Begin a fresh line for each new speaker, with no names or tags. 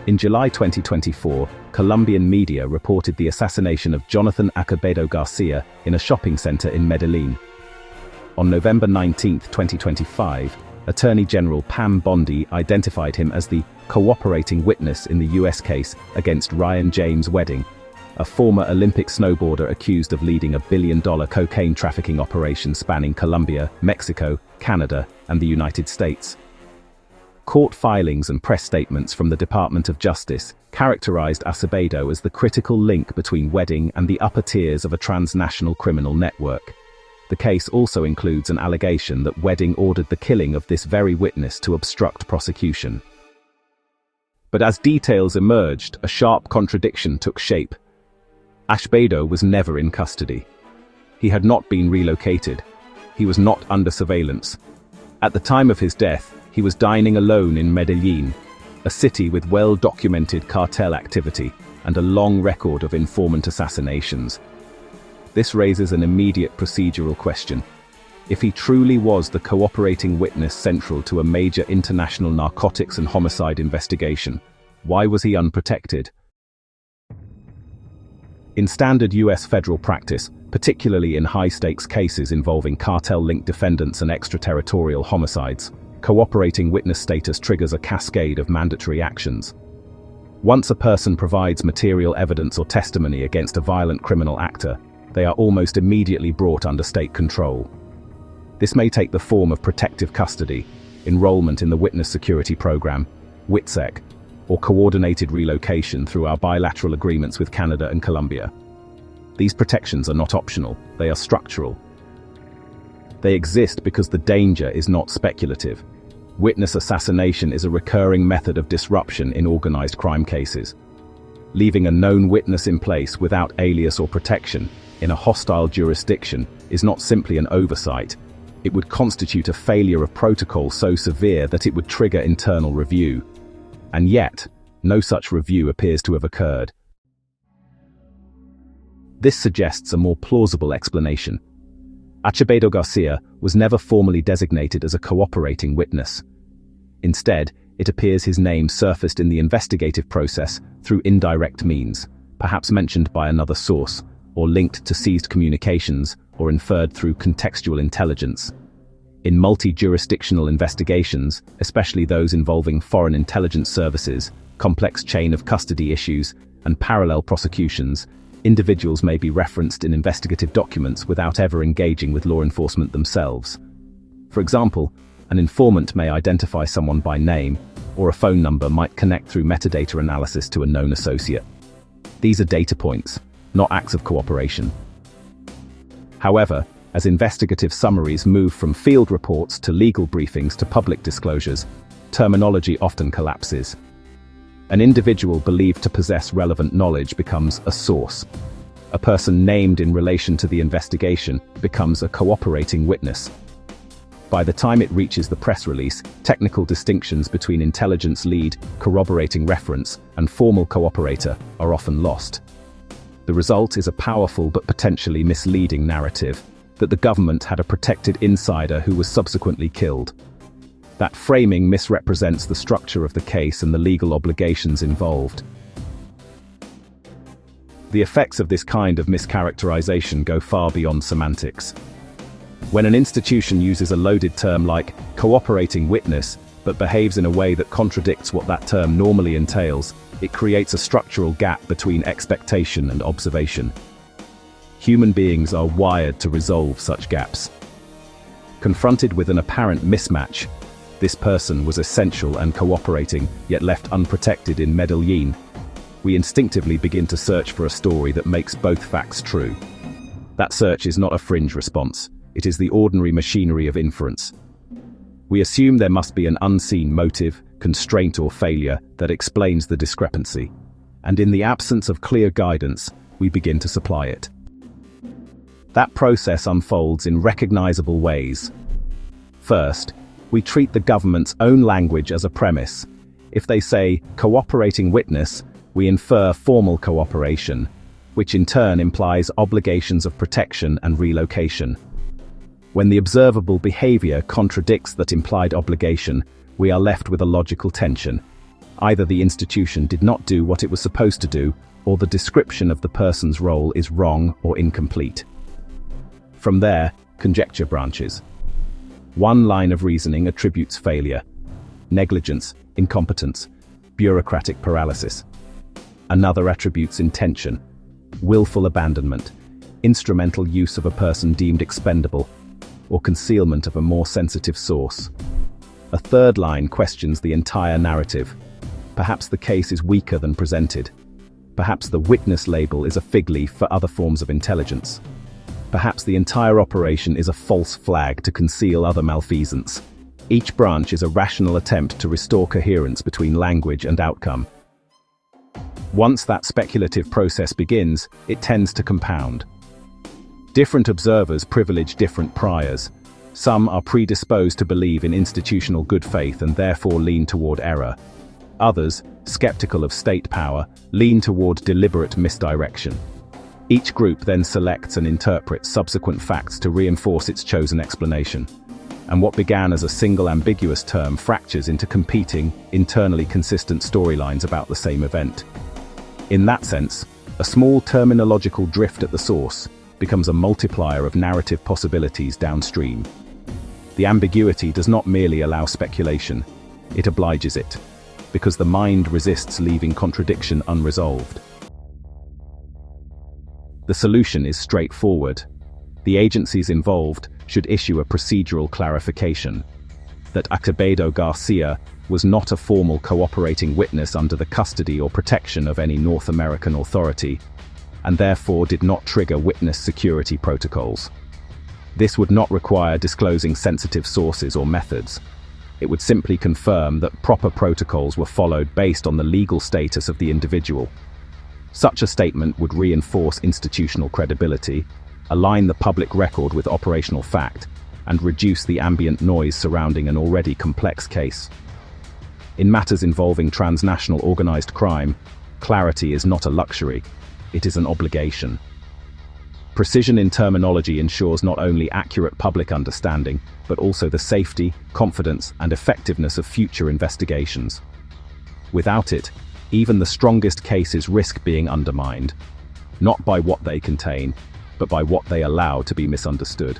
In July 2024, Colombian media reported the assassination of Jonathan Acevedo Garcia in a shopping center in Medellín. On November 19, 2025, Attorney General Pam Bondi identified him as the cooperating witness in the U.S. case against Ryan James Wedding, a former Olympic snowboarder accused of leading a billion-dollar cocaine trafficking operation spanning Colombia, Mexico, Canada, and the United States. Court filings and press statements from the Department of Justice characterized Acevedo as the critical link between Wedding and the upper tiers of a transnational criminal network. The case also includes an allegation that Wedding ordered the killing of this very witness to obstruct prosecution. But as details emerged, a sharp contradiction took shape. Acevedo was never in custody. He had not been relocated. He was not under surveillance. At the time of his death, he was dining alone in Medellín, a city with well-documented cartel activity and a long record of informant assassinations. This raises an immediate procedural question. If he truly was the cooperating witness central to a major international narcotics and homicide investigation, why was he unprotected? In standard U.S. federal practice, particularly in high-stakes cases involving cartel-linked defendants and extraterritorial homicides, cooperating witness status triggers a cascade of mandatory actions. Once a person provides material evidence or testimony against a violent criminal actor, they are almost immediately brought under state control. This may take the form of protective custody, enrollment in the Witness Security Program, WITSEC, or coordinated relocation through our bilateral agreements with Canada and Colombia. These protections are not optional, they are structural. They exist because the danger is not speculative. Witness assassination is a recurring method of disruption in organized crime cases. Leaving a known witness in place without alias or protection in a hostile jurisdiction is not simply an oversight. It would constitute a failure of protocol so severe that it would trigger internal review. And yet, no such review appears to have occurred. This suggests a more plausible explanation. Acevedo Garcia was never formally designated as a cooperating witness. Instead, it appears his name surfaced in the investigative process through indirect means, perhaps mentioned by another source, or linked to seized communications, or inferred through contextual intelligence. In multi-jurisdictional investigations, especially those involving foreign intelligence services, complex chain of custody issues, and parallel prosecutions, individuals may be referenced in investigative documents without ever engaging with law enforcement themselves. For example, an informant may identify someone by name, or a phone number might connect through metadata analysis to a known associate. These are data points, not acts of cooperation. However, as investigative summaries move from field reports to legal briefings to public disclosures, terminology often collapses. An individual believed to possess relevant knowledge becomes a source. A person named in relation to the investigation becomes a cooperating witness. By the time it reaches the press release, technical distinctions between intelligence lead, corroborating reference, and formal cooperator are often lost. The result is a powerful but potentially misleading narrative that the government had a protected insider who was subsequently killed. That framing misrepresents the structure of the case and the legal obligations involved. The effects of this kind of mischaracterization go far beyond semantics. When an institution uses a loaded term like cooperating witness, but behaves in a way that contradicts what that term normally entails, it creates a structural gap between expectation and observation. Human beings are wired to resolve such gaps. Confronted with an apparent mismatch, this person was essential and cooperating, yet left unprotected in Medellín, we instinctively begin to search for a story that makes both facts true. That search is not a fringe response, it is the ordinary machinery of inference. We assume there must be an unseen motive, constraint or failure that explains the discrepancy, and in the absence of clear guidance, we begin to supply it. That process unfolds in recognizable ways. First, we treat the government's own language as a premise. If they say cooperating witness, we infer formal cooperation, which in turn implies obligations of protection and relocation. When the observable behavior contradicts that implied obligation, we are left with a logical tension. Either the institution did not do what it was supposed to do, or the description of the person's role is wrong or incomplete. From there, conjecture branches. One line of reasoning attributes failure, negligence, incompetence, bureaucratic paralysis. Another attributes intention, willful abandonment, instrumental use of a person deemed expendable, or concealment of a more sensitive source. A third line questions the entire narrative. Perhaps the case is weaker than presented. Perhaps the witness label is a fig leaf for other forms of intelligence. Perhaps the entire operation is a false flag to conceal other malfeasance. Each branch is a rational attempt to restore coherence between language and outcome. Once that speculative process begins, it tends to compound. Different observers privilege different priors. Some are predisposed to believe in institutional good faith and therefore lean toward error. Others, skeptical of state power, lean toward deliberate misdirection. Each group then selects and interprets subsequent facts to reinforce its chosen explanation. And what began as a single ambiguous term fractures into competing, internally consistent storylines about the same event. In that sense, a small terminological drift at the source becomes a multiplier of narrative possibilities downstream. The ambiguity does not merely allow speculation, it obliges it, because the mind resists leaving contradiction unresolved. The solution is straightforward. The agencies involved should issue a procedural clarification that Acevedo Garcia was not a formal cooperating witness under the custody or protection of any North American authority, and therefore did not trigger witness security protocols. This would not require disclosing sensitive sources or methods. It would simply confirm that proper protocols were followed based on the legal status of the individual. Such a statement would reinforce institutional credibility, align the public record with operational fact, and reduce the ambient noise surrounding an already complex case. In matters involving transnational organized crime, clarity is not a luxury, it is an obligation. Precision in terminology ensures not only accurate public understanding, but also the safety, confidence, and effectiveness of future investigations. Without it, even the strongest cases risk being undermined, not by what they contain, but by what they allow to be misunderstood.